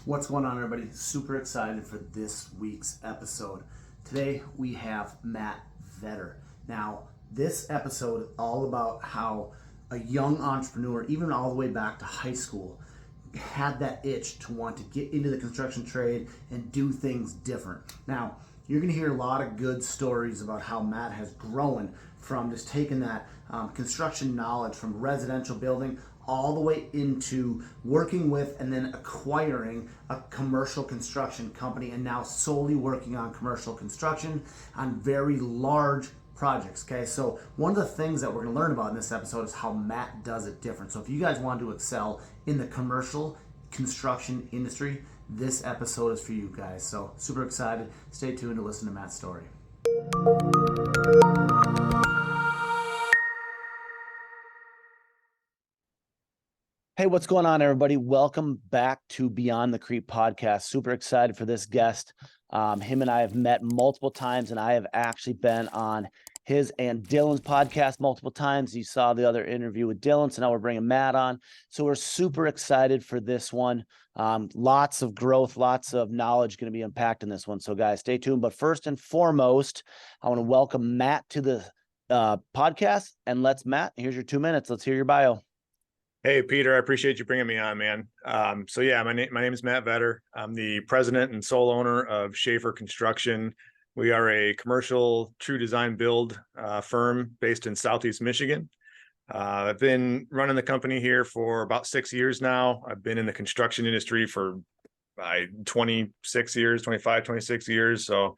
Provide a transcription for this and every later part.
What's going on, everybody? Super excited for this week's episode. Today we have Matt Vetter. Now, this episode is all about how a young entrepreneur, even all the way back to high school, had that itch to want to get into the construction trade and do things different. Now, you're going to hear a lot of good stories about how Matt has grown from just taking that construction knowledge from residential building all the way into working with and then acquiring a commercial construction company, and now solely working on commercial construction on very large projects. Okay, so one of the things that we're going to learn about in this episode is how Matt does it different. So if you guys want to excel in the commercial construction industry, this episode is for you guys. So super excited. Stay tuned to listen to Matt's story. Hey, what's going on, everybody? Welcome back to Beyond the Crete podcast. Super excited for this guest. Him and I have met multiple times, and I have actually been on his and Dylan's podcast multiple times. You saw the other interview with Dylan, so now we're bringing Matt on. So we're super excited for this one. Lots of growth, lots of knowledge going to be unpacked in this one. So guys, stay tuned. But first and foremost, I want to welcome Matt to the podcast. And Matt, here's your 2 minutes. Let's hear your bio. Hey, Peter, I appreciate you bringing me on, man. My name is Matt Vetter. I'm the president and sole owner of Shafer Construction. We are a commercial true design build firm based in Southeast Michigan. I've been running the company here for about 6 years now. I've been in the construction industry for 26 years. So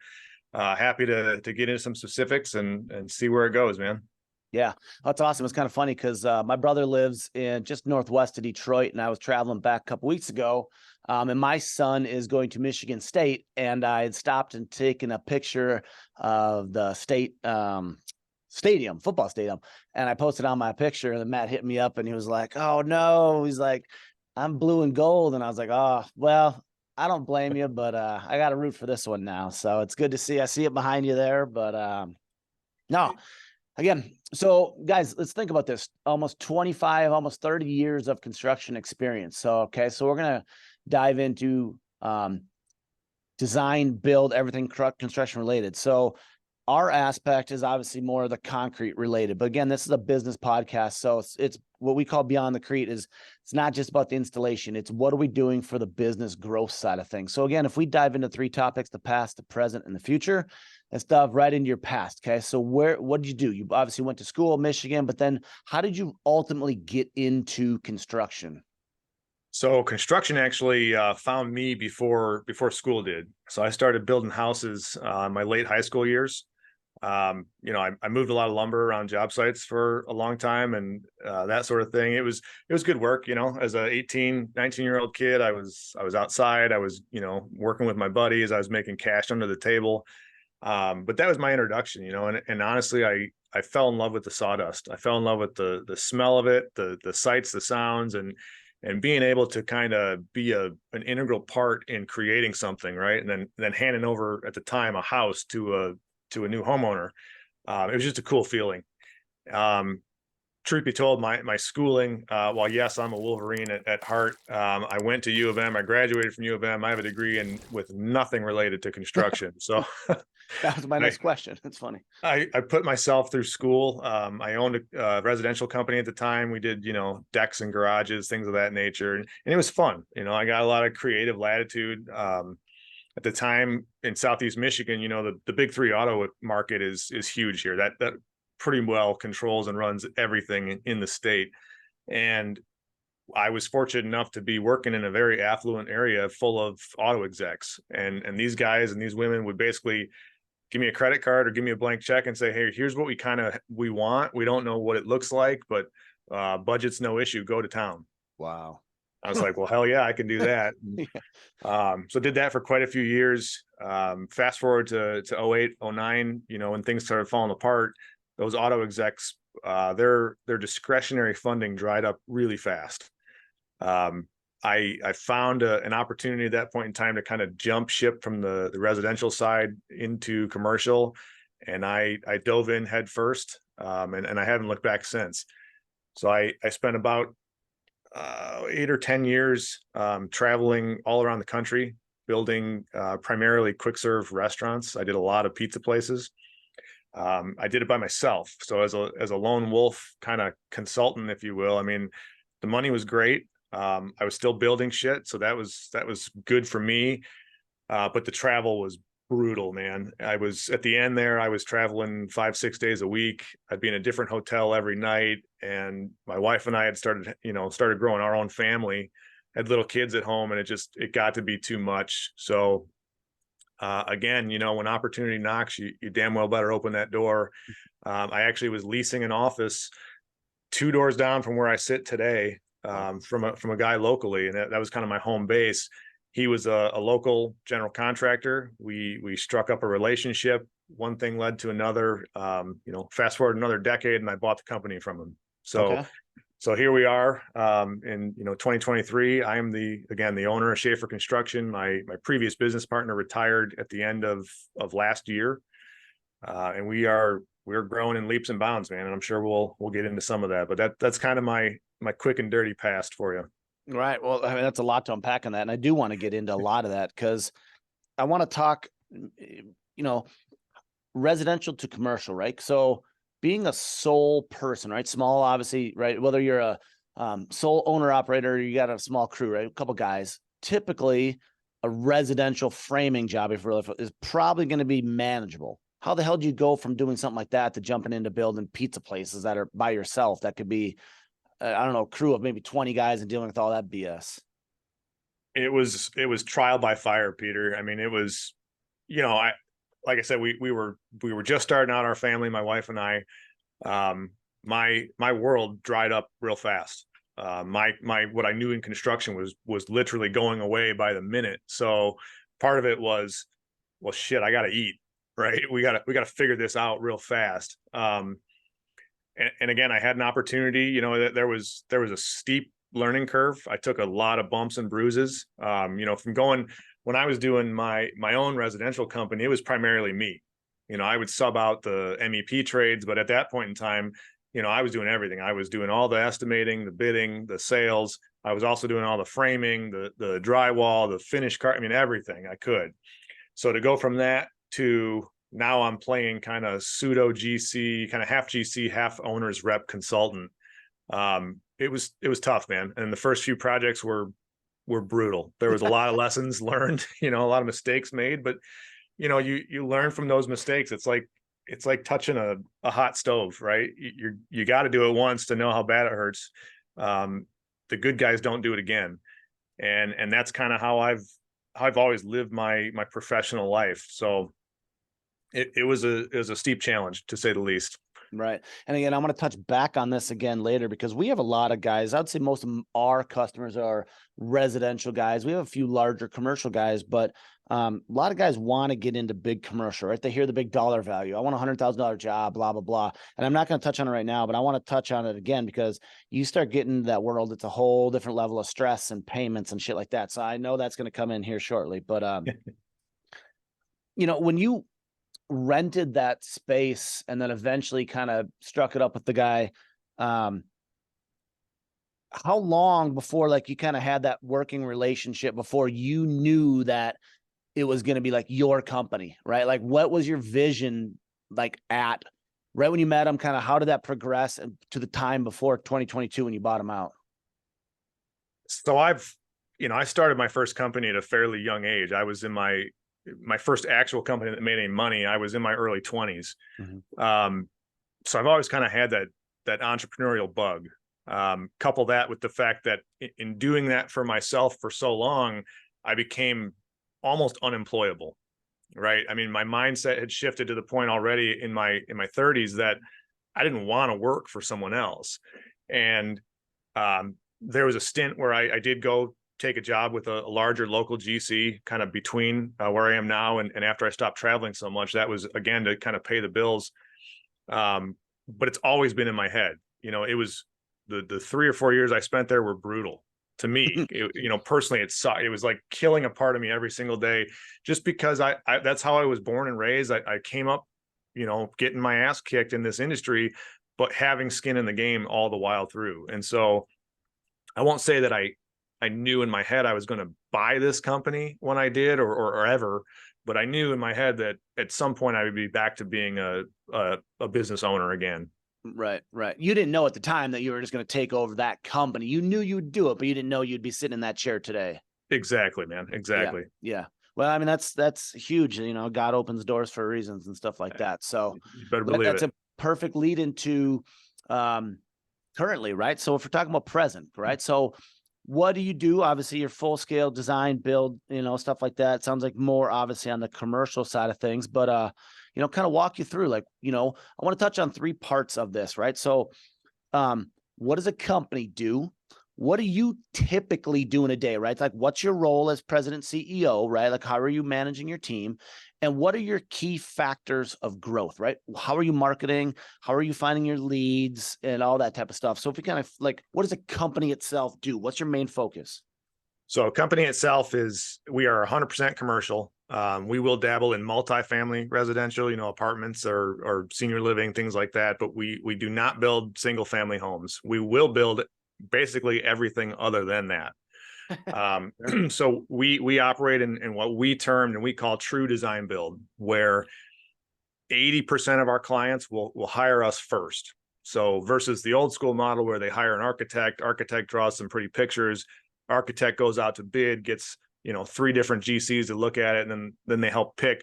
happy to get into some specifics and see where it goes, man. Yeah, that's awesome. It's kind of funny because my brother lives in just northwest of Detroit, and I was traveling back a couple weeks ago, and my son is going to Michigan State, and I had stopped and taken a picture of the state football stadium, and I posted on my picture, and then Matt hit me up, and he was like, "Oh no," he's like, "I'm blue and gold," and I was like, "Oh well, I don't blame you, but I got to root for this one now." So it's good to see. I see it behind you there, but no. Again, so guys, let's think about this. Almost 25, almost 30 years of construction experience. So we're going to dive into design, build, everything construction related. So our aspect is obviously more of the concrete related. But again, this is a business podcast. So it's what we call Beyond the Crete. It's not just about the installation. It's what are we doing for the business growth side of things. So again, if we dive into 3 topics, the past, the present, and the future, let's dive right into your past. Okay. So what did you do? You obviously went to school, Michigan, but then how did you ultimately get into construction? So construction actually found me before school did. So I started building houses in my late high school years. I moved a lot of lumber around job sites for a long time and that sort of thing. It was good work, as a 19-year-old kid. I was outside. I was, working with my buddies. I was making cash under the table. But that was my introduction, and honestly, I fell in love with the sawdust. I fell in love with the smell of it, the sights, the sounds, and being able to kind of be an integral part in creating something, right? And then handing over at the time a house to a new homeowner. It was just a cool feeling. Truth be told, my schooling, while yes, I'm a Wolverine at heart, I went to U of M. I graduated from U of M. I have a degree with nothing related to construction. So that was my next question. That's funny. I put myself through school. I owned a residential company at the time. We did, decks and garages, things of that nature. And it was fun. I got a lot of creative latitude. At the time in Southeast Michigan, the big 3 auto market is huge here. That pretty well controls and runs everything in the state. And I was fortunate enough to be working in a very affluent area full of auto execs. And these guys and these women would basically give me a credit card or give me a blank check and say, "Hey, here's what we want. We don't know what it looks like, but budget's no issue. Go to town." Wow. I was like, well, hell yeah, I can do that. Yeah. So did that for quite a few years. Fast forward to 08, 09, when things started falling apart, those auto execs, their discretionary funding dried up really fast. I found an opportunity at that point in time to kind of jump ship from the residential side into commercial, and I dove in head first, and I haven't looked back since. So I spent about 8 or 10 years, traveling all around the country, building primarily quick serve restaurants. I did a lot of pizza places. I did it by myself. So as a lone wolf kind of consultant, if you will. I mean, the money was great. I was still building shit, so that was good for me. But the travel was brutal, man. I was at the end there, I was traveling 5, 6 days a week. I'd be in a different hotel every night. And my wife and I had started growing our own family, had little kids at home, and it got to be too much. So again, when opportunity knocks, you damn well better open that door. I actually was leasing an office 2 doors down from where I sit today, from a guy locally, and that was kind of my home base. He was a local general contractor. We struck up a relationship. One thing led to another. Fast forward another decade, and I bought the company from him. Okay. So here we are, in 2023. I am the owner of Shafer Construction. My previous business partner retired at the end of last year, and we're growing in leaps and bounds, man. And I'm sure we'll get into some of that. But that's kind of my quick and dirty past for you. Right. Well, I mean, that's a lot to unpack on that. And I do want to get into a lot of that because I want to talk, residential to commercial, right? So being a sole person, right? Small, obviously, right? Whether you're a sole owner operator, you got a small crew, right? A couple guys. Typically, a residential framing job, if really, is probably going to be manageable. How the hell do you go from doing something like that to jumping into building pizza places that are by yourself? That could be, I don't know, a crew of maybe 20 guys and dealing with all that BS. It was trial by fire, Peter. I mean, it was, like I said, we were just starting out our family, my wife and I. My world dried up real fast. My what I knew in construction was literally going away by the minute. So part of it was, well, shit, I got to eat, right? We got to figure this out real fast. And again, I had an opportunity. There was a steep learning curve. I took a lot of bumps and bruises. From going, when I was doing my own residential company, it was primarily me. I would sub out the MEP trades, but at that point in time, I was doing everything. I was doing all the estimating, the bidding, the sales. I was also doing all the framing, the drywall, the finished car. I mean, everything I could. So to go from that to now I'm playing kind of pseudo GC, kind of half GC, half owner's rep consultant. It was tough, man. And the first few projects were brutal. There was a lot of lessons learned, a lot of mistakes made, but you learn from those mistakes. It's like touching a hot stove, right? You got to do it once to know how bad it hurts. The good guys don't do it again. And that's kind of how I've always lived my professional life. So it was a steep challenge, to say the least. Right. And again, I'm going to touch back on this again later because we have a lot of guys. I'd say most of our customers are residential guys. We have a few larger commercial guys, but a lot of guys want to get into big commercial, right? They hear the big dollar value. I want $100,000 job, blah, blah, blah. And I'm not going to touch on it right now, but I want to touch on it again because you start getting into that world. It's a whole different level of stress and payments and shit like that. So I know that's going to come in here shortly, but when you rented that space and then eventually kind of struck it up with the guy, how long before you kind of had that working relationship before you knew that it was going to be your company, right? What was your vision at right when you met him? Kind of how did that progress to the time before 2022 when you bought him out? So I started my first company at a fairly young age. I was in my first actual company that made any money. I was in my early 20s. Mm-hmm. So I've always kind of had that entrepreneurial bug. Couple that with the fact that in doing that for myself for so long, I became almost unemployable, right? I mean, my mindset had shifted to the point already in my 30s that I didn't want to work for someone else. And there was a stint where I did go take a job with a larger local GC kind of between where I am now and after I stopped traveling so much. That was, again, to kind of pay the bills. But it's always been in my head. It was the 3 or 4 years I spent there were brutal to me. Personally, it was like killing a part of me every single day just because I that's how I was born and raised. I came up, getting my ass kicked in this industry, but having skin in the game all the while through. And so I won't say that I knew in my head I was going to buy this company when I did or ever, but I knew in my head that at some point I would be back to being a business owner again. Right. You didn't know at the time that you were just going to take over that company. You knew you'd do it, but you didn't know you'd be sitting in that chair today. Exactly, man. Exactly. Yeah. Well, I mean, that's huge. You know, God opens doors for reasons and stuff like that. So You better believe that's it. a perfect lead into currently, right? So if we're talking about present, right? So what do you do? Obviously, your full scale design, build, you know, stuff like that. Sounds like more obviously on the commercial side of things, but you know, kind of walk you through, like, you know, I want to touch on 3 parts of this, right? So what does a company do? What do you typically do in a day, right? Like, what's your role as president, CEO, right? Like, how are you managing your team? And what are your key factors of growth, right? How are you marketing? How are you finding your leads and all that type of stuff? So if we kind of like, what does a company itself do? What's your main focus? So a company itself we are 100% commercial. We will dabble in multifamily residential, you know, apartments or senior living, things like that. But we do not build single family homes. We will build basically everything other than that. So we operate in what we termed and we call true design build, where 80% of our clients will hire us first. So versus the old school model where they hire an architect draws some pretty pictures, architect goes out to bid, gets, you know, 3 different GCs to look at it, and then they help pick.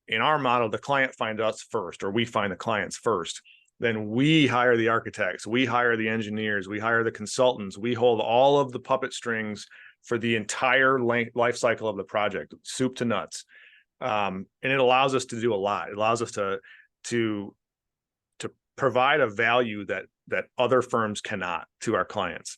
In our model, the client finds us first, or we find the clients first. Then we hire the architects, we hire the engineers, we hire the consultants, we hold all of the puppet strings for the entire life cycle of the project, soup to nuts. And it allows us to do a lot. It allows us to provide a value that other firms cannot to our clients.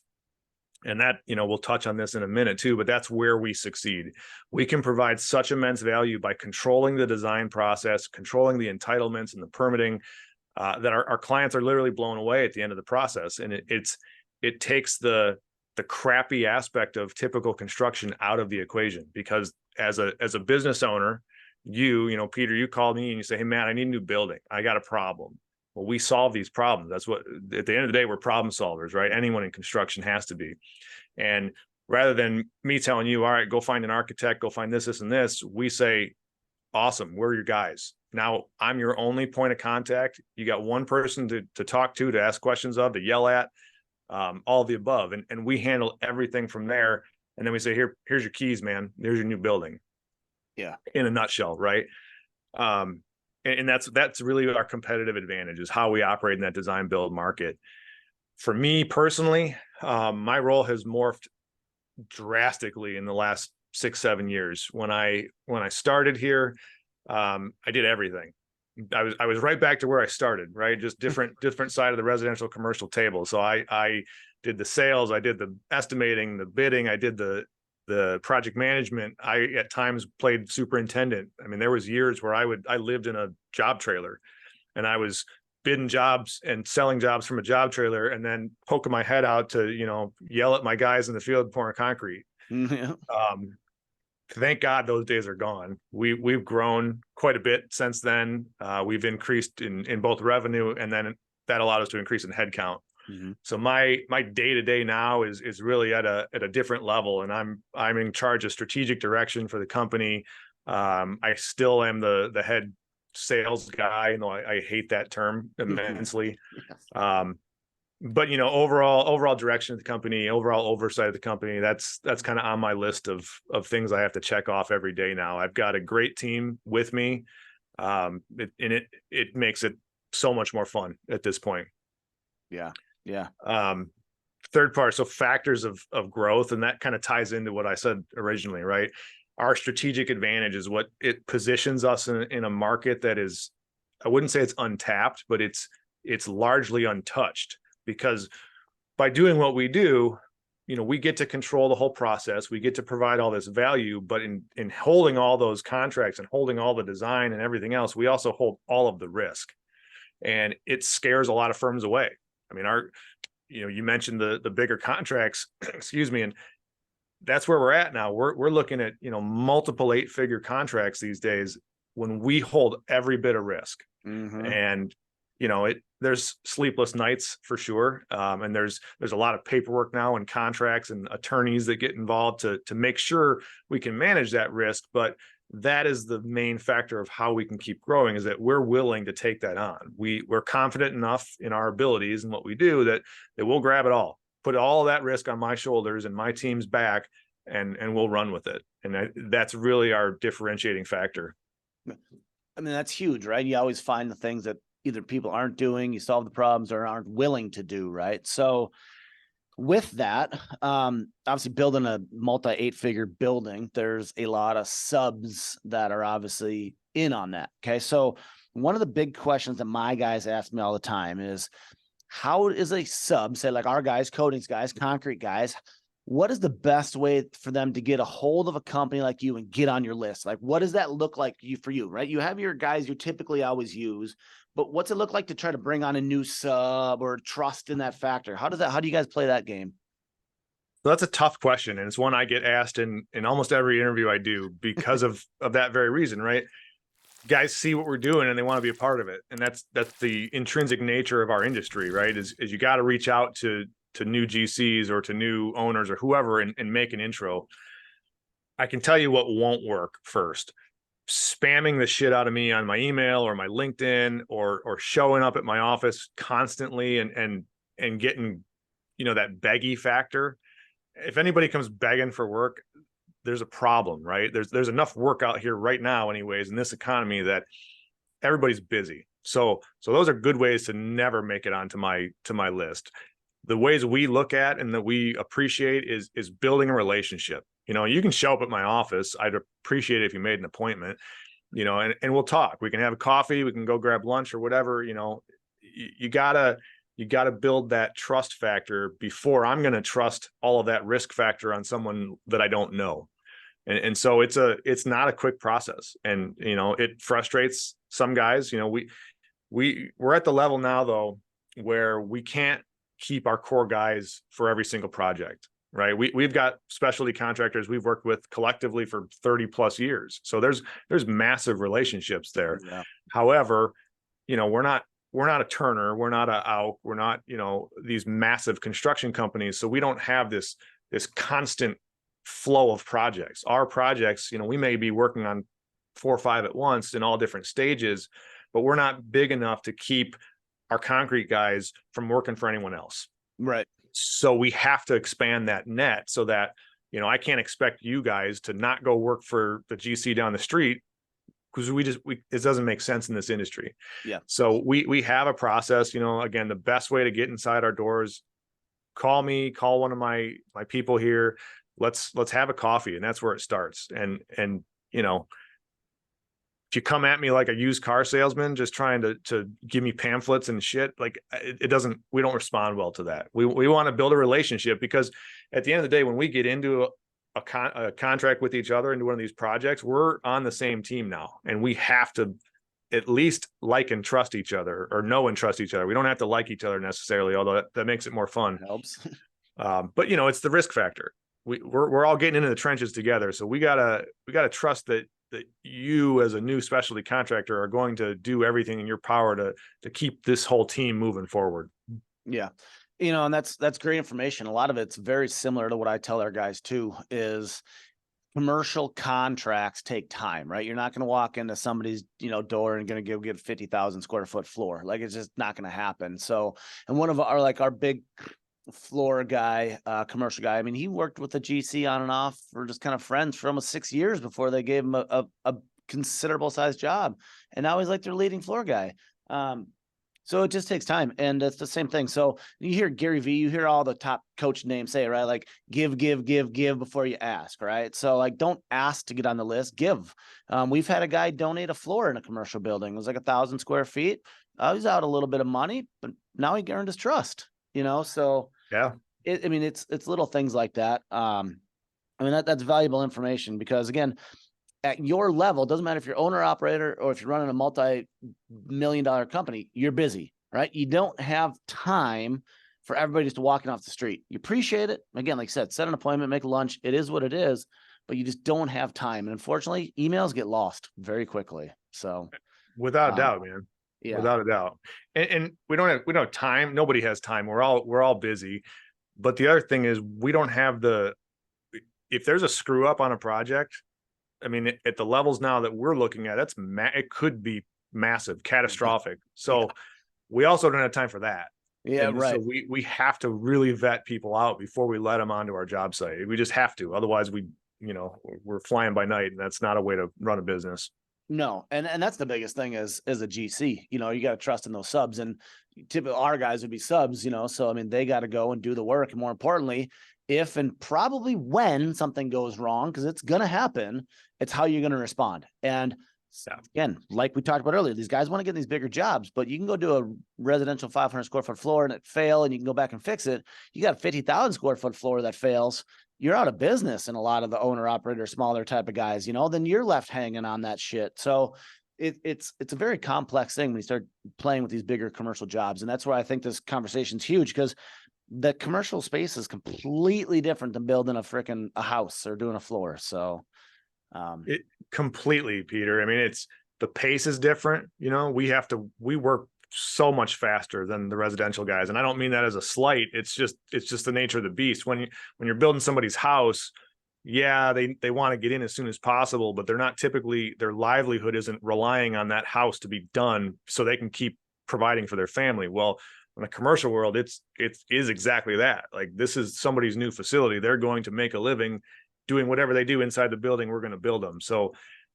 And that, you know, we'll touch on this in a minute too, but that's where we succeed. We can provide such immense value by controlling the design process, controlling the entitlements and the permitting, that our clients are literally blown away at the end of the process. And it takes the crappy aspect of typical construction out of the equation, because as a business owner, you know, Peter, you call me and you say, hey, man, I need a new building. I got a problem. Well, we solve these problems. That's what, at the end of the day, we're problem solvers, right? Anyone in construction has to be. And rather than me telling you, all right, go find an architect, go find this, and this, we say, awesome, we're your guys. Now I'm your only point of contact. You got one person to talk to ask questions of, to yell at, all of the above. And we handle everything from there. And then we say, here's your keys, man. There's your new building. Yeah. In a nutshell, right? And that's really our competitive advantage, is how we operate in that design build market. For me personally, my role has morphed drastically in the last 6-7 years. When I started here, I did everything. I was right back to where I started, right? Just different side of the residential commercial table. So I did the sales, I did the estimating, the bidding, I did the project management. I at times played superintendent. I mean, there was years where I lived in a job trailer and I was bidding jobs and selling jobs from a job trailer and then poking my head out to, you know, yell at my guys in the field pouring concrete. Yeah. Thank God those days are gone. We've grown quite a bit since then. We've increased in both revenue, and then that allowed us to increase in headcount. Mm-hmm. So my day-to-day now is really at a different level, and I'm in charge of strategic direction for the company. I still am the head sales guy, though I hate that term immensely. Yes. But you know, overall direction of the company, overall oversight of the company, that's kind of on my list of things I have to check off every day now. I've got a great team with me, it makes it so much more fun at this point. Yeah. Third part, so factors of growth, and that kind of ties into what I said originally, right? Our strategic advantage is what it positions us in a market that is, I wouldn't say it's untapped, but it's largely untouched. Because by doing what we do, you know, we get to control the whole process. We get to provide all this value, but in holding all those contracts and holding all the design and everything else, we also hold all of the risk, and it scares a lot of firms away. I mean, you mentioned the bigger contracts, excuse me, and that's where we're at now. We're looking at, you know, multiple 8-figure contracts these days when we hold every bit of risk. Mm-hmm. And there's sleepless nights for sure. And there's a lot of paperwork now and contracts and attorneys that get involved to make sure we can manage that risk. But that is the main factor of how we can keep growing, is that we're willing to take that on. We're confident enough in our abilities and what we do that we'll grab it all, put all of that risk on my shoulders and my team's back, and we'll run with it. And that's really our differentiating factor. I mean, that's huge, right? You always find the things that either people aren't doing, you solve the problems, or aren't willing to do, right? So with that, obviously building a multi-8-figure building, there's a lot of subs that are obviously in on that. Okay. So one of the big questions that my guys ask me all the time is, how is a sub, say like our guys, coatings guys, concrete guys, what is the best way for them to get a hold of a company like you and get on your list? Like, what does that look like for you, right? You have your guys you typically always use, but what's it look like to try to bring on a new sub or trust in that factor? How do you guys play that game? So that's a tough question. And it's one I get asked in almost every interview I do because of that very reason, right? Guys see what we're doing and they want to be a part of it. And that's the intrinsic nature of our industry, right? Is you got to reach out to new GCs or to new owners or whoever and make an intro. I can tell you what won't work first. Spamming the shit out of me on my email or my LinkedIn or showing up at my office constantly and getting, that beggy factor. If anybody comes begging for work, there's a problem, right? There's enough work out here right now anyways in this economy that everybody's busy. So those are good ways to never make it onto my list. The ways we look at and that we appreciate is building a relationship. You can show up at my office. I'd appreciate it if you made an appointment, and we'll talk. We can have a coffee. We can go grab lunch or whatever. You gotta build that trust factor before I'm going to trust all of that risk factor on someone that I don't know. And so it's not a quick process, and it frustrates some guys. We're at the level now though where we can't keep our core guys for every single project, right? We've got specialty contractors we've worked with collectively for 30 plus years. So there's massive relationships there. Yeah. However, we're not a Turner, we're not a Auk, we're not, these massive construction companies. So we don't have this constant flow of projects. Our projects, we may be working on 4 or 5 at once in all different stages, but we're not big enough to keep our concrete guys from working for anyone else. Right. So we have to expand that net so that, I can't expect you guys to not go work for the GC down the street because it doesn't make sense in this industry. Yeah. So we have a process, again, the best way to get inside our doors, call me, call one of my people here. Let's have a coffee. And that's where it starts. And if you come at me like a used car salesman, just trying to give me pamphlets and shit, like we don't respond well to that. We want to build a relationship, because at the end of the day, when we get into a contract with each other into one of these projects, we're on the same team now, and we have to at least like and trust each other, or know and trust each other. We don't have to like each other necessarily, although that makes it more fun. It helps. But it's the risk factor. We're all getting into the trenches together, so we gotta trust that you as a new specialty contractor are going to do everything in your power to keep this whole team moving forward. Yeah. And that's great information. A lot of it's very similar to what I tell our guys too, is commercial contracts take time, right? You're not going to walk into somebody's, door and going to get 50,000 square foot floor. Like, it's just not going to happen. So, and one of our big floor guy, commercial guy, I mean, he worked with the GC on and off for just kind of friends for almost 6 years before they gave him a considerable sized job. And now he's like their leading floor guy. So it just takes time, and it's the same thing. So you hear Gary V, you hear all the top coach names say, right? Like give before you ask, right? So like, don't ask to get on the list, give. We've had a guy donate a floor in a commercial building. It was like 1,000 square feet. He's out a little bit of money, but now he earned his trust, so yeah, it's little things like that. That's valuable information, because again, at your level, doesn't matter if you're owner operator or if you're running a multi-million-dollar company, you're busy, right? You don't have time for everybody just walking off the street. You appreciate it. Again, like I said, set an appointment, make lunch. It is what it is, but you just don't have time. And unfortunately, emails get lost very quickly. So without a doubt, man. Yeah. without a doubt. And we don't have time. Nobody has time. We're all busy. But the other thing is we don't have if there's a screw up on a project, I mean, at the levels now that we're looking at, it could be massive, catastrophic. So we also don't have time for that. Yeah, And right. so we have to really vet people out before we let them onto our job site. We just have to. Otherwise we're flying by night, and that's not a way to run a business. No, and that's the biggest thing as a GC. You got to trust in those subs, and typically our guys would be subs. So I mean, they got to go and do the work. And more importantly, if and probably when something goes wrong, because it's gonna happen, it's how you're gonna respond. And again, like we talked about earlier, these guys want to get these bigger jobs, but you can go do a residential 500 square foot floor and it fail, and you can go back and fix it. You got a 50,000 square foot floor that fails. You're out of business in a lot of the owner operator, smaller type of guys, then you're left hanging on that shit. So it's a very complex thing when you start playing with these bigger commercial jobs. And that's why I think this conversation's huge, because the commercial space is completely different than building a house or doing a floor. So It completely, Peter. I mean, the pace is different. We work so much faster than the residential guys. And I don't mean that as a slight. It's just the nature of the beast. When you're building somebody's house, yeah, they want to get in as soon as possible, but they're not typically, their livelihood isn't relying on that house to be done so they can keep providing for their family. Well, in the commercial world, it is exactly that. Like, this is somebody's new facility. They're going to make a living doing whatever they do inside the building. We're going to build them. So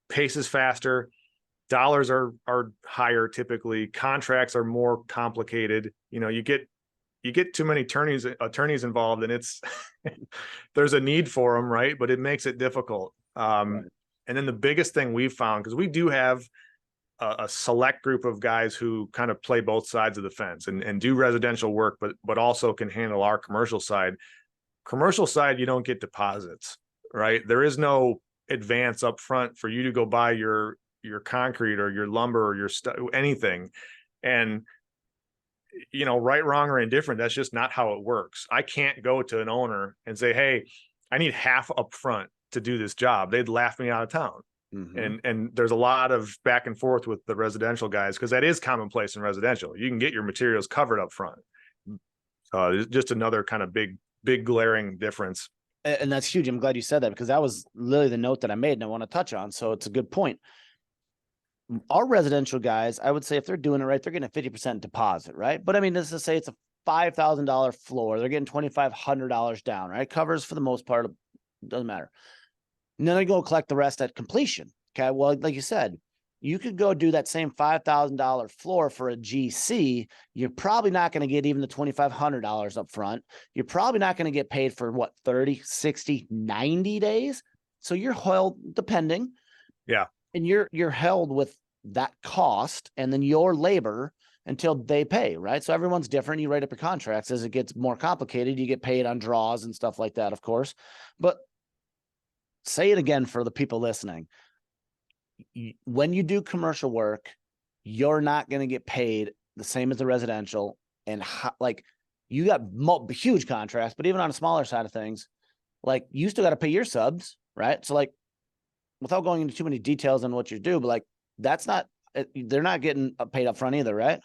pace is faster. Dollars are higher. Typically contracts are more complicated. You get too many attorneys involved, and it's there's a need for them, right? But it makes it difficult. right. And then the biggest thing we've found, because we do have a select group of guys who kind of play both sides of the fence and do residential work, but also can handle our commercial side. Commercial side, you don't get deposits, right? There is no advance up front for you to go buy your concrete or your lumber or your anything. And right, wrong, or indifferent, that's just not how it works. I can't go to an owner and say, hey, I need half up front to do this job. They'd laugh me out of town. Mm-hmm. And there's a lot of back and forth with the residential guys, because that is commonplace in residential. You can get your materials covered up front. Just another kind of big glaring difference. And that's huge. I'm glad you said that, because that was literally the note that I made and I want to touch on. So it's a good point. Our residential guys, I would say if they're doing it right, they're getting a 50% deposit, right? But I mean, let's just say it's a $5,000 floor. They're getting $2,500 down, right? Covers for the most part. Doesn't matter. And then they go collect the rest at completion. Okay. Well, like you said, you could go do that same $5,000 floor for a GC. You're probably not going to get even the $2,500 up front. You're probably not going to get paid for 30, 60, 90 days. So you're held, depending. Yeah. And you're held with that cost and then your labor until they pay, right? So everyone's different. You write up your contracts. As it gets more complicated, you get paid on draws and stuff like that, of course. But say it again for the people listening. When you do commercial work, you're not going to get paid the same as the residential. And you got huge contracts, but even on a smaller side of things, you still got to pay your subs, right? So without going into too many details on what you do, but they're not getting paid up front either, right?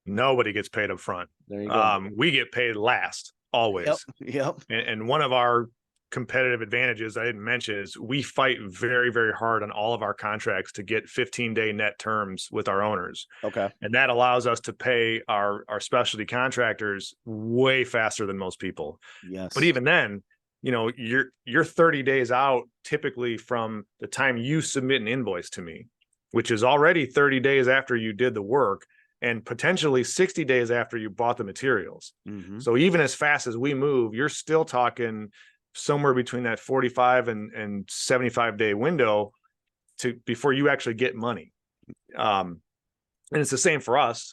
Nobody gets paid up front. There you go. We get paid last, always. Yep. And one of our competitive advantages I didn't mention is we fight very, very hard on all of our contracts to get 15-day net terms with our owners. Okay. And that allows us to pay our specialty contractors way faster than most people. Yes. But even then, you're 30 days out typically from the time you submit an invoice to me, which is already 30 days after you did the work and potentially 60 days after you bought the materials. Mm-hmm. So even as fast as we move, you're still talking somewhere between that 45 and 75 day window before you actually get money. And it's the same for us,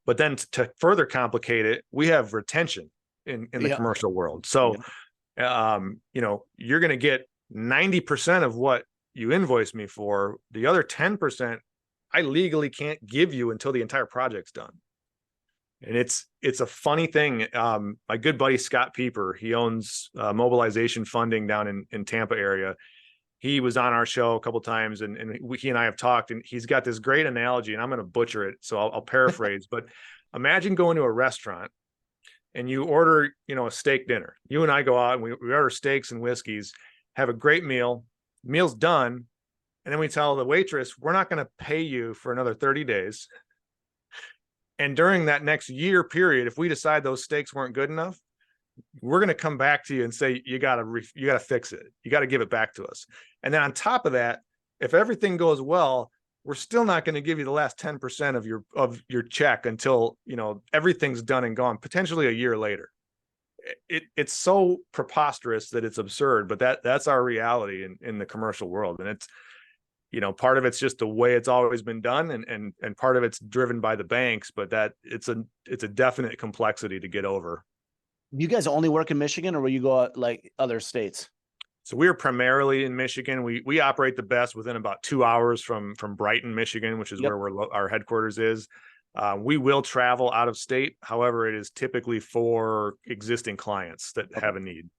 but then to further complicate it, we have retention in the commercial world. So, you're going to get 90% of what you invoice me for. The other 10%, I legally can't give you until the entire project's done. And it's a funny thing. My good buddy, Scott Pieper, he owns mobilization funding down in Tampa area. he was on our show a couple times, and he and I have talked, and he's got this great analogy, and I'm going to butcher it, so I'll paraphrase. But imagine going to a restaurant and you order, a steak dinner. You and I go out and we order steaks and whiskeys, have a great meal. Meal's done, and then we tell the waitress, we're not going to pay you for another 30 days. And during that next year period, if we decide those steaks weren't good enough, we're going to come back to you and say, you got to fix it. You got to give it back to us. And then on top of that, if everything goes well, we're still not going to give you the last 10% of your check until, everything's done and gone, potentially a year later. It's so preposterous that it's absurd, but that's our reality in the commercial world. And it's, part of it's just the way it's always been done, and part of it's driven by the banks, but that it's a definite complexity to get over. You guys only work in Michigan, or will you go out like other states? So we are primarily in Michigan. We operate the best within about 2 hours from Brighton, Michigan, which is where our headquarters is. We will travel out of state. However, it is typically for existing clients that have a need.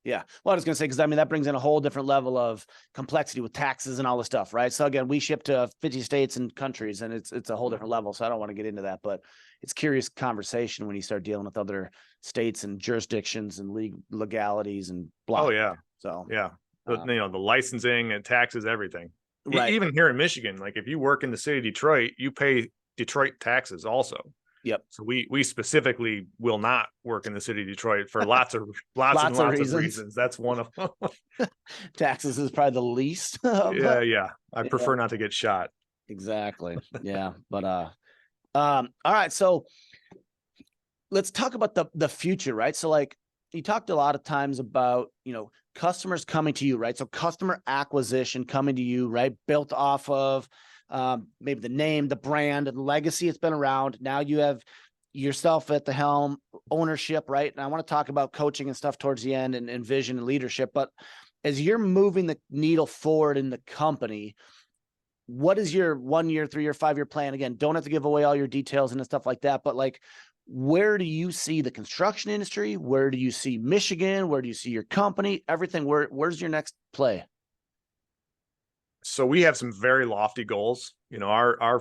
Yeah. Well, I was going to say, because that brings in a whole different level of complexity with taxes and all this stuff, right? So again, we ship to 50 states and countries, and it's a whole different level. So I don't want to get into that, but it's curious conversation when you start dealing with other states and jurisdictions and legalities and blah. Oh yeah. So yeah, the licensing and taxes, everything. Right. Even here in Michigan, like if you work in the city of Detroit, you pay Detroit taxes also. Yep. So we specifically will not work in the city of Detroit for lots of reasons. That's one of them. Taxes is probably the least. Yeah. I prefer not to get shot. Exactly. Yeah. But all right. So let's talk about the future, right? So like you talked a lot of times about, customers coming to you, right? So customer acquisition coming to you, right? Built off of maybe the name, the brand, and legacy. It's been around. Now you have yourself at the helm, ownership, right? And I want to talk about coaching and stuff towards the end, and vision and leadership. But as you're moving the needle forward in the company, what is your 1 year, 3 year, 5 year plan? Again, don't have to give away all your details and stuff like that, but like, where do you see the construction industry? Where do you see Michigan? Where do you see your company? Everything. Where's your next play? So we have some very lofty goals. Our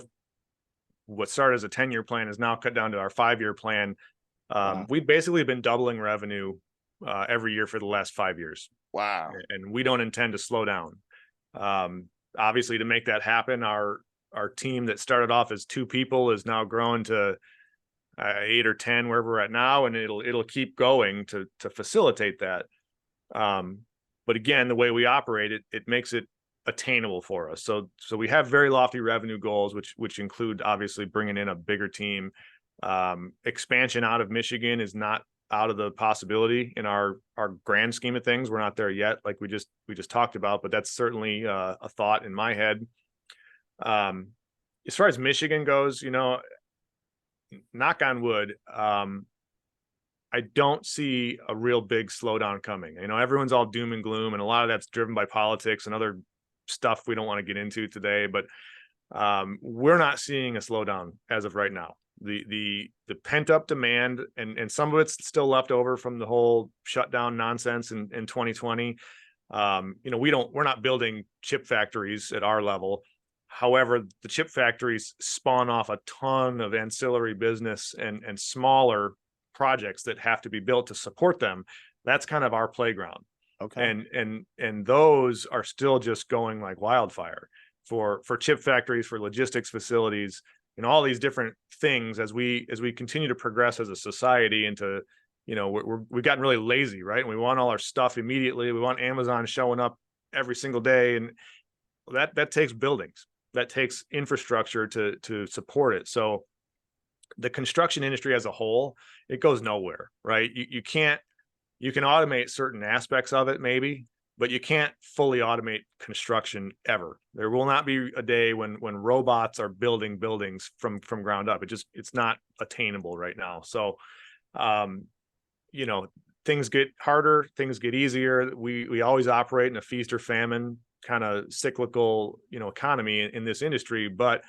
what started as a 10-year plan is now cut down to our 5-year plan. Wow. We've basically been doubling revenue every year for the last 5 years. Wow. And we don't intend to slow down. Obviously, to make that happen, our team that started off as 2 people is now grown to 8 or 10, wherever we're at now, and it'll keep going to facilitate that. But again, the way we operate it makes it attainable for us. So we have very lofty revenue goals, which include obviously bringing in a bigger team. Expansion out of Michigan is not out of the possibility in our grand scheme of things. We're not there yet, like we just talked about, but that's certainly a thought in my head. As far as Michigan goes, knock on wood, I don't see a real big slowdown coming. Everyone's all doom and gloom, and a lot of that's driven by politics and other stuff we don't want to get into today, but we're not seeing a slowdown as of right now. The pent up demand, and some of it's still left over from the whole shutdown nonsense in 2020. We're not building chip factories at our level. However, the chip factories spawn off a ton of ancillary business and smaller projects that have to be built to support them. That's kind of our playground. Okay. And those are still just going like wildfire for chip factories, for logistics facilities, and all these different things as we continue to progress as a society into, we've gotten really lazy, right? And we want all our stuff immediately. We want Amazon showing up every single day. And that takes buildings. That takes infrastructure to support it. So the construction industry as a whole, it goes nowhere, right? You can automate certain aspects of it maybe, but you can't fully automate construction ever. There will not be a day when robots are building buildings from ground up. It's not attainable right now. So, things get harder, things get easier. We always operate in a feast or famine kind of cyclical, economy in this industry. But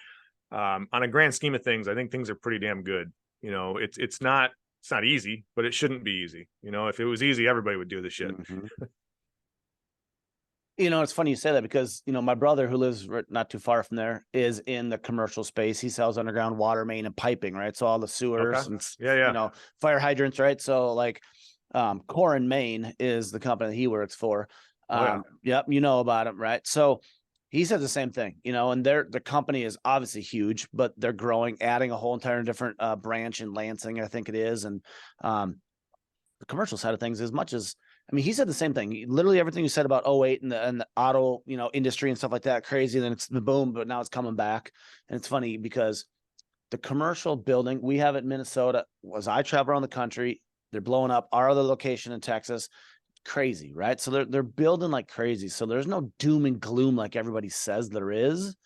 on a grand scheme of things, I think things are pretty damn good. It's not easy, but it shouldn't be easy. If it was easy, everybody would do this shit. Mm-hmm. It's funny you say that because, my brother who lives not too far from there is in the commercial space. He sells underground water main and piping, right? So all the Okay. sewers and, Yeah. fire hydrants, right? So like, Core and Main is the company that he works for. Oh yeah. Yep. You know about him, right? So he says the same thing, and the company is obviously huge, but they're growing, adding a whole entire different branch in Lansing, I think it is. And, the commercial side of things, as much as, he said the same thing. Literally everything you said about '08 and the auto, industry and stuff like that, crazy. And then it's the boom, but now it's coming back. And it's funny because the commercial building we have in Minnesota, as I travel around the country, they're blowing up. Our other location in Texas, crazy, right? So they're building like crazy. So there's no doom and gloom like everybody says there is.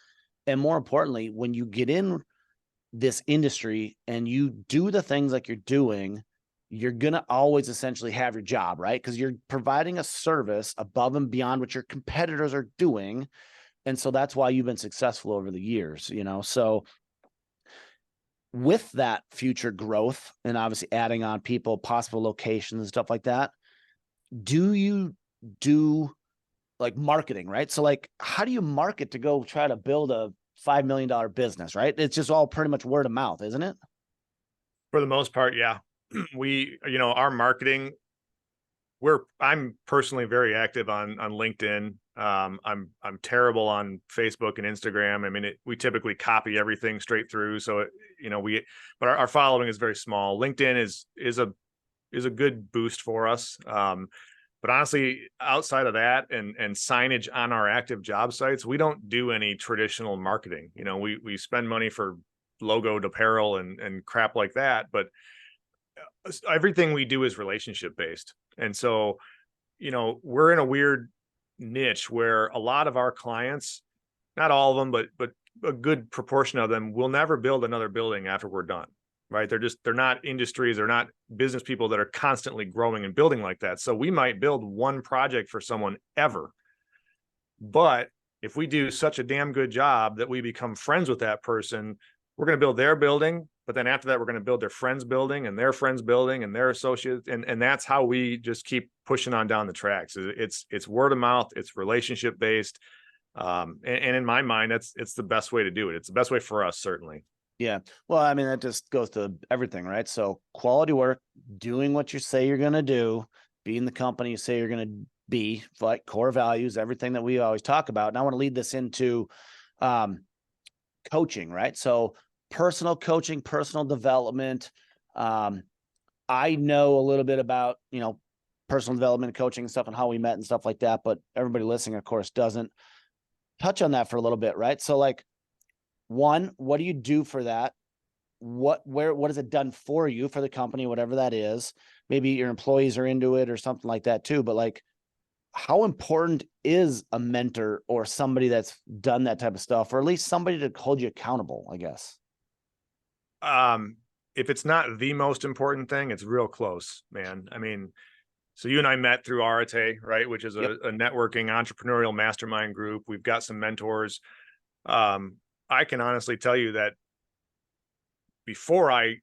And more importantly, when you get in this industry and you do the things like you're doing, you're going to always essentially have your job, right? Because you're providing a service above and beyond what your competitors are doing. And so that's why you've been successful over the years, So with that future growth and obviously adding on people, possible locations and stuff like that, do you do like marketing, right? So like, how do you market to go try to build a $5 million business, right? It's just all pretty much word of mouth, isn't it? For the most part, yeah. We, our marketing, I'm personally very active on LinkedIn. I'm terrible on Facebook and Instagram. We typically copy everything straight through. So, but our following is very small. LinkedIn is a good boost for us. But honestly, outside of that and signage on our active job sites, we don't do any traditional marketing. We spend money for logoed apparel and crap like that, but everything we do is relationship based. And so, we're in a weird niche where a lot of our clients, not all of them, but a good proportion of them, will never build another building after we're done. Right. They're not industries, they're not business people that are constantly growing and building like that. So we might build one project for someone ever. But if we do such a damn good job that we become friends with that person, we're going to build their building. But then after that, we're going to build their friends' building and their friends' building and their associates. And that's how we just keep pushing on down the tracks. It's word of mouth. It's relationship based. And in my mind, it's the best way to do it. It's the best way for us, certainly. Yeah. Well, that just goes to everything, right? So quality work, doing what you say you're going to do, being the company you say you're going to be, like core values, everything that we always talk about. And I want to lead this into coaching, right? So personal coaching, personal development. I know a little bit about, personal development, coaching and stuff and how we met and stuff like that, but everybody listening, of course, doesn't. Touch on that for a little bit, right? So like, one, what do you do for that? What has it done for you, for the company, whatever that is? Maybe your employees are into it or something like that too. But like, how important is a mentor or somebody that's done that type of stuff, or at least somebody to hold you accountable, I guess? If it's not the most important thing, it's real close, man. So you and I met through Arate, right? Which is a networking entrepreneurial mastermind group. We've got some mentors. I can honestly tell you that before I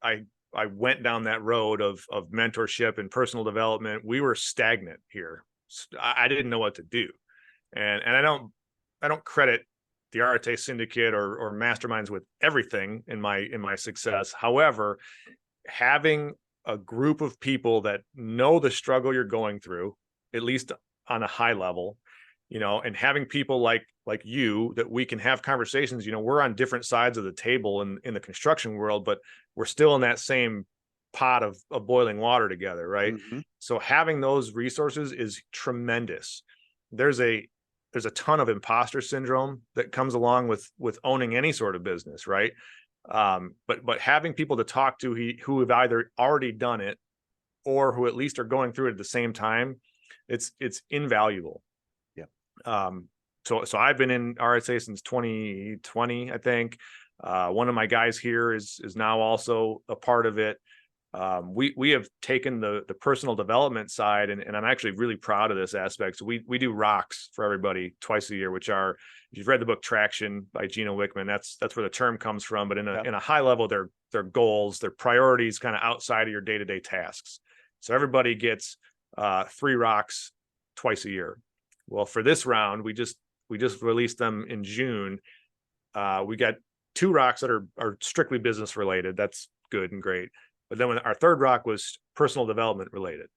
went down that road of mentorship and personal development, we were stagnant here. I didn't know what to do. And I don't credit the Arate Syndicate or masterminds with everything in my success. However, having a group of people that know the struggle you're going through, at least on a high level, and having people like you that we can have conversations. We're on different sides of the table in the construction world, but we're still in that same pot of boiling water together, right? Mm-hmm. So having those resources is tremendous. There's a ton of imposter syndrome that comes along with owning any sort of business, right? But having people to talk to who have either already done it or who at least are going through it at the same time, it's invaluable. So I've been in RSA since 2020, I think. One of my guys here is now also a part of it. We have taken the personal development side, and I'm actually really proud of this aspect. So we do rocks for everybody twice a year, which are, if you've read the book Traction by Gino Wickman, that's where the term comes from. But in a high level, they're goals, their priorities kind of outside of your day-to-day tasks. So everybody gets 3 rocks twice a year, Well, for this round, we just released them in June. We got 2 rocks that are strictly business related. That's good and great. But then when our 3rd rock was personal development related.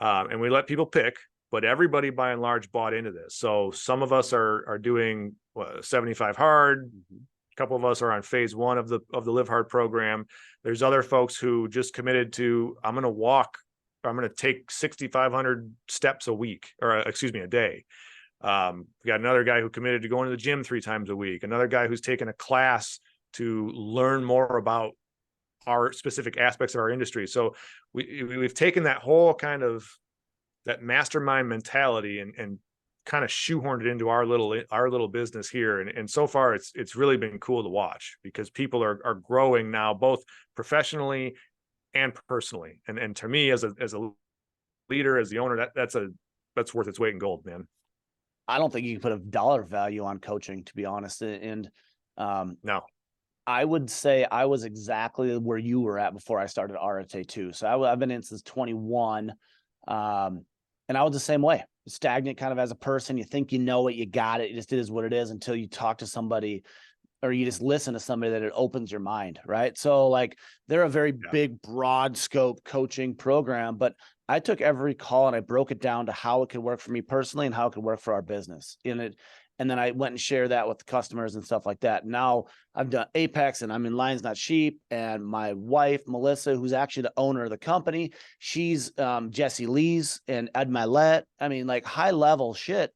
And we let people pick, but everybody by and large bought into this. So some of us are doing 75 hard. A couple of us are on phase 1 of the Live Hard program. There's other folks who just committed to, I'm going to take 6,500 steps a week, or excuse me, a day. We got another guy who committed to going to the gym 3 times a week. Another guy who's taken a class to learn more about our specific aspects of our industry. So we've taken that whole kind of that mastermind mentality and kind of shoehorned it into our little business here. And so far it's really been cool to watch, because people are growing now, both professionally and personally. And to me, as a leader, as the owner, that's worth its weight in gold, man. I don't think you can put a dollar value on coaching, to be honest. And No. I would say I was exactly where you were at before I started RSA too. So I've been in since 21. And I was the same way, stagnant kind of as a person. You think you know it, you got it. It just is what it is until you talk to somebody, or you just listen to somebody that it opens your mind. Right. So like they're a very big, broad scope coaching program, but I took every call and I broke it down to how it could work for me personally and how it could work for our business in it. And then I went and shared that with the customers and stuff like that. Now I've done Apex and I'm in Lions Not Sheep. And my wife, Melissa, who's actually the owner of the company, she's Jesse Lee's and Ed Milet. I mean, like high level shit.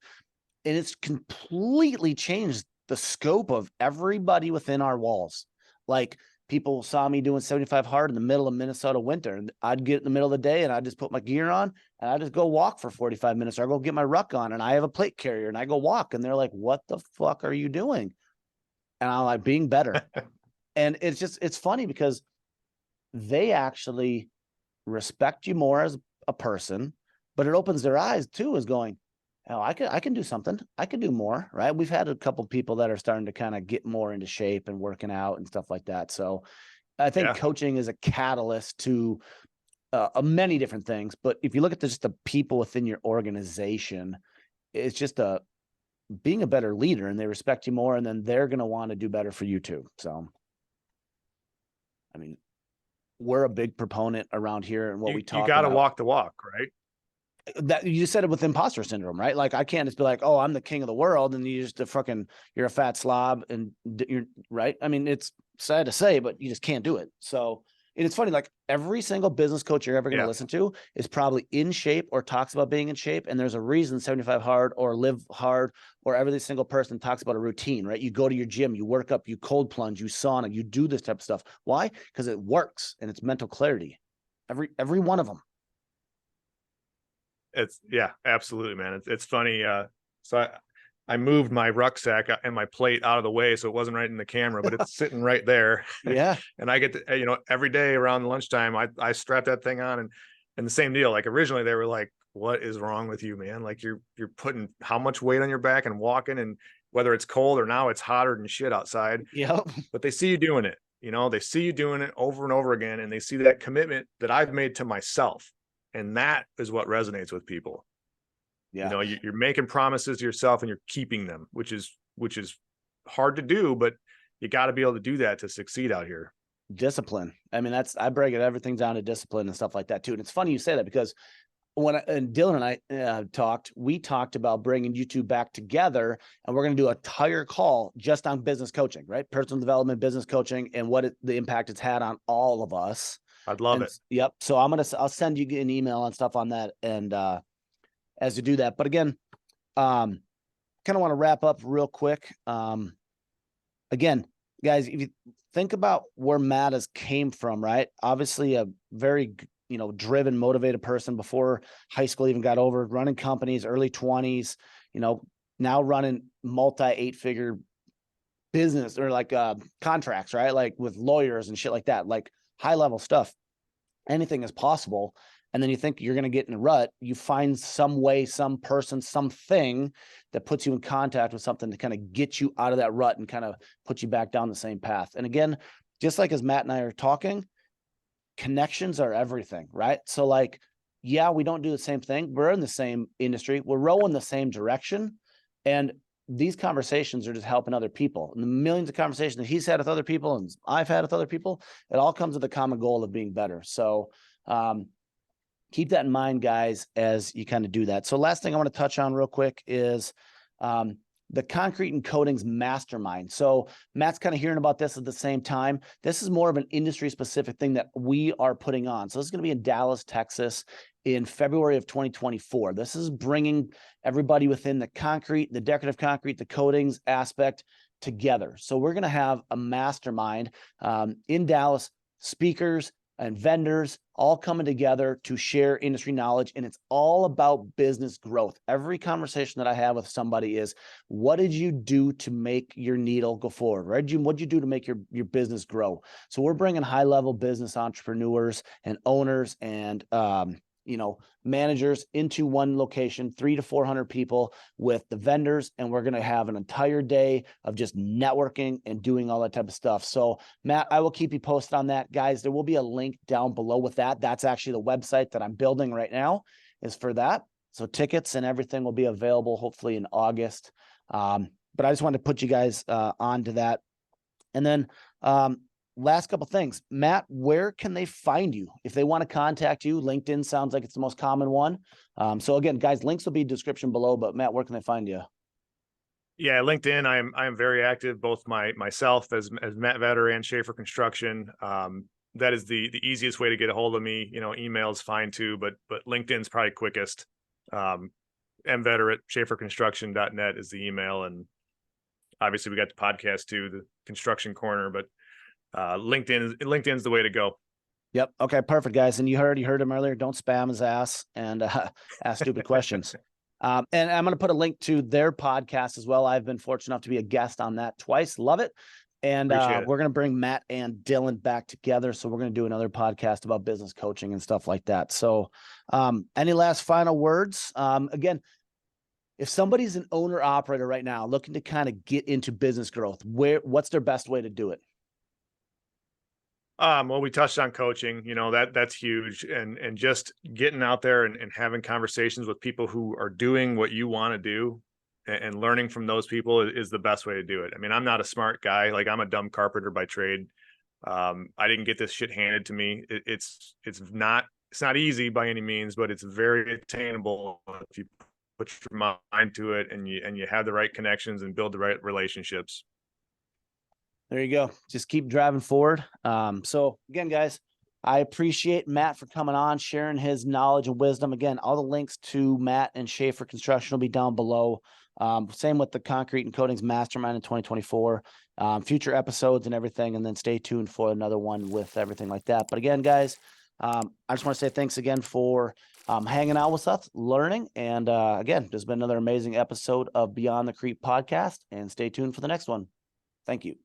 And it's completely changed the scope of everybody within our walls. Like people saw me doing 75 hard in the middle of Minnesota winter, and I'd get in the middle of the day and I'd just put my gear on and I just go walk for 45 minutes, or I go get my ruck on and I have a plate carrier and I go walk, and they're like, what the fuck are you doing? And I'm like, being better. And it's funny because they actually respect you more as a person, but it opens their eyes too, as going, oh, I can do something. I can do more, right? We've had a couple people that are starting to kind of get more into shape and working out and stuff like that. So I think coaching is a catalyst to many different things. But if you look at just the people within your organization, it's just being a better leader, and they respect you more, and then they're going to want to do better for you too. So, I mean, we're a big proponent around here, and what we talk about. You got to walk the walk, right? That you said it with imposter syndrome, right? Like I can't just be like, oh, I'm the king of the world, and you just you're a fat slob, and you're right. I mean, it's sad to say, but you just can't do it. So, and it's funny, like every single business coach you're ever going to listen to is probably in shape or talks about being in shape. And there's a reason 75 hard or Live Hard or every single person talks about a routine, right? You go to your gym, you work up, you cold plunge, you sauna, you do this type of stuff. Why? Because it works and it's mental clarity. Every one of them. It's absolutely, man. It's funny. So I moved my rucksack and my plate out of the way, so it wasn't right in the camera, but it's sitting right there. Yeah. And I get to, every day around lunchtime, I strap that thing on, and the same deal. Like originally they were like, what is wrong with you, man? Like you're putting how much weight on your back and walking, and whether it's cold or now it's hotter than shit outside. Yep. But they see you doing it, they see you doing it over and over again, and they see that commitment that I've made to myself. And that is what resonates with people. Yeah. You're making promises to yourself and you're keeping them, which is hard to do, but you got to be able to do that to succeed out here. Discipline. I mean, I break everything down to discipline and stuff like that too. And it's funny you say that, because when Dylan and I we talked about bringing you two back together, and we're going to do a entire call just on business coaching, right? Personal development, business coaching, and the impact it's had on all of us. I'd love it. Yep. So I'll send you an email and stuff on that. And, as you do that, but again, kind of want to wrap up real quick. Again, guys, if you think about where Matt has came from, right? Obviously a very, driven, motivated person before high school even got over, running companies, early 20s, now running multi 8-figure business, or like contracts, right? Like with lawyers and shit like that, like high level stuff. Anything is possible. And then you think you're going to get in a rut, you find some way, some person, something that puts you in contact with something to kind of get you out of that rut and kind of put you back down the same path. And again, just like as Matt and I are talking, connections are everything, right? So like yeah, we don't do the same thing. We're in the same industry. We're rowing the same direction. And these conversations are just helping other people. And the millions of conversations that he's had with other people and I've had with other people, it all comes with the common goal of being better. So keep that in mind, guys, as you kind of do that. So last thing I want to touch on real quick is the concrete and coatings mastermind. So Matt's kind of hearing about this at the same time. This is more of an industry specific thing that we are putting on. So this is going to be in Dallas, Texas in February of 2024. This is bringing everybody within the concrete, the decorative concrete, the coatings aspect together. So we're going to have a mastermind in Dallas, speakers and vendors all coming together to share industry knowledge. And it's all about business growth. Every conversation that I have with somebody is, what did you do to make your needle go forward? Right? What'd you do to make your business grow? So we're bringing high level business entrepreneurs and owners and, managers into one location, 300 to 400 people with the vendors. And we're going to have an entire day of just networking and doing all that type of stuff. So Matt, I will keep you posted on that, guys. There will be a link down below with that. That's actually the website that I'm building right now is for that. So tickets and everything will be available hopefully in August. But I just wanted to put you guys onto that. And then, last couple things, Matt, where can they find you if they want to contact you? LinkedIn sounds like it's the most common one. So again, guys, links will be description below, but Matt, where can they find you? Yeah, LinkedIn. I am very active, both myself as Matt Vetter and Shafer Construction. That is the easiest way to get a hold of me. Email is fine too, but LinkedIn's probably quickest. mvetter@shaferconstruction.net is the email, and obviously we got the podcast too, the Construction Corner, but LinkedIn's the way to go. Yep. Okay, perfect, guys. And you heard him earlier. Don't spam his ass and ask stupid questions. And I'm going to put a link to their podcast as well. I've been fortunate enough to be a guest on that twice. Love it. And we're going to bring Matt and Dylan back together. So we're going to do another podcast about business coaching and stuff like that. So any last final words? Again, if somebody's an owner operator right now looking to kind of get into business growth, what's their best way to do it? Well, we touched on coaching, that's huge. And just getting out there and having conversations with people who are doing what you want to do and learning from those people is the best way to do it. I mean, I'm not a smart guy. Like, I'm a dumb carpenter by trade. I didn't get this shit handed to me. It's not easy by any means, but it's very attainable if you put your mind to it and you have the right connections and build the right relationships. There you go. Just keep driving forward. So again, guys, I appreciate Matt for coming on, sharing his knowledge and wisdom. Again, all the links to Matt and Shafer Construction will be down below. Same with the Concrete and Coatings Mastermind in 2024, future episodes and everything. And then stay tuned for another one with everything like that. But again, guys, I just want to say thanks again for hanging out with us, learning. And again, there's been another amazing episode of Beyond the Crete podcast, and stay tuned for the next one. Thank you.